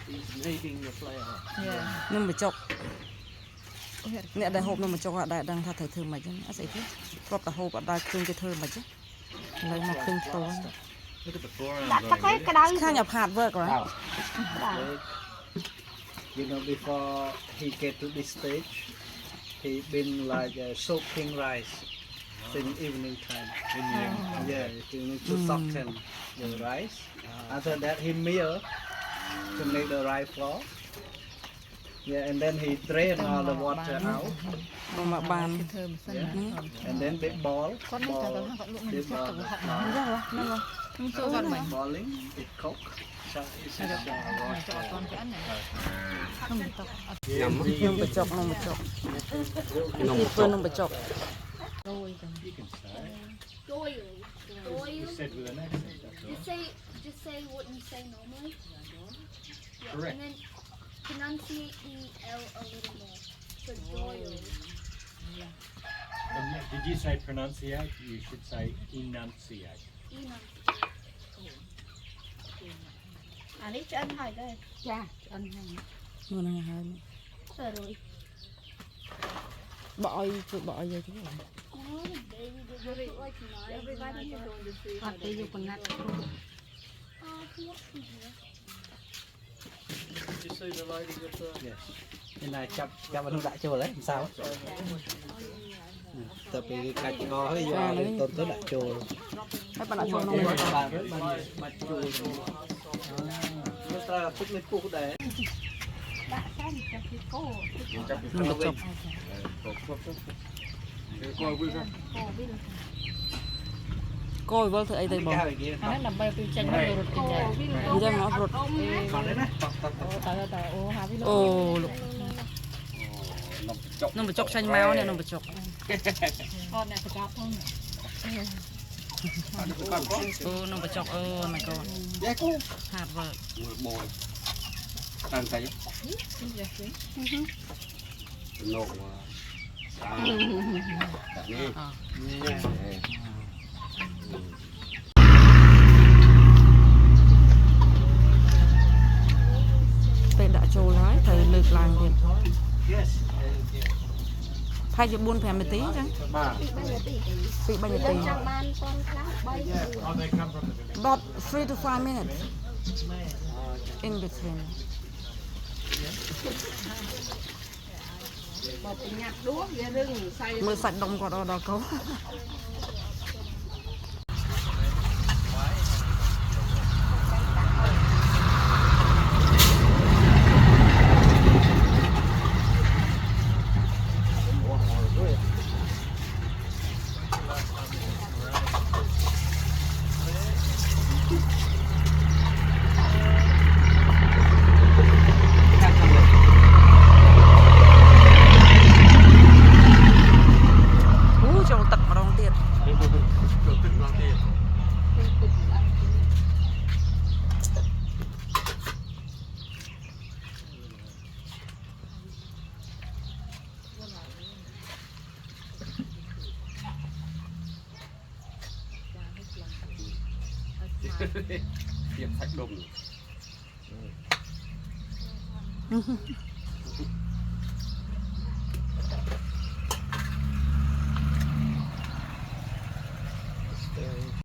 He's making the flour. nông bị chọc nè đại hộp nông bị chọc đại đang thay thơm mà chứ à gì thế cọp đại hộp đại khương cái thơm mà chứ lấy mà khương to Look at the forearm Đặt going cái red. cái đau. khai nhập hạt vợ rồi You know, before he get to this stage, he been like soaking rice in evening time. Yeah, you need to soften the rice. After that, he meal to make the rice flour. Yeah, and then he drain all the water out. mà bàn Yeah. And then they boil. They boil the flour. Boiling, it cook. So it's nông bị chọc nông bị chọc nông bị chọc You can say. Doyle. You said with an accent. That's all. Just say what you say normally. Yeah, Correct. and then pronunciate the L a little more. So Doyle. And did you say pronunciate? You should say enunciate. Enunciate. À đi cho anh hỏi đây. dạ anh mua này hai Rồi rồi. bọi vậy chứ Oh, baby, does it look like mine? Everybody here going to see Hoặc đi vô quần nát. who else is here? Did you see the lady with the... yes. Cái này chắp vào đại chùa đấy, làm sao? Tập cái cạch có hơi do lên tôn tới đại chùa. các bạn lại cho nông bị chọc Bà chùa. Chúng ta thích lên khu đấy. Đã xem cho cái cô. nông bị chọc coi với thợ ấy đây bỏ Nó làm bài phim tranh nó rụt trên đây. đi ra nó rụt Còn đấy nè. Ô hà vi ô lục nông bị chọc xanh máu nè nông bị chọc con này phải chọc không? nông bị chọc mày con hạt vợ Bồi ăn thấy nộp màเป็นđã trôi lái thầy lực làng điện Yes. thay cho buôn phèm một tí chứ bị bao nhiêu tiền Trong ban con khác bay. Oh, they come from the village. about 3 to 5 minutes in between Một cái nhạc đúa ghê rừng say. mưa sạch đông còn đó cóចូលទឹកម្ដងទៀត tiệm sạch đùng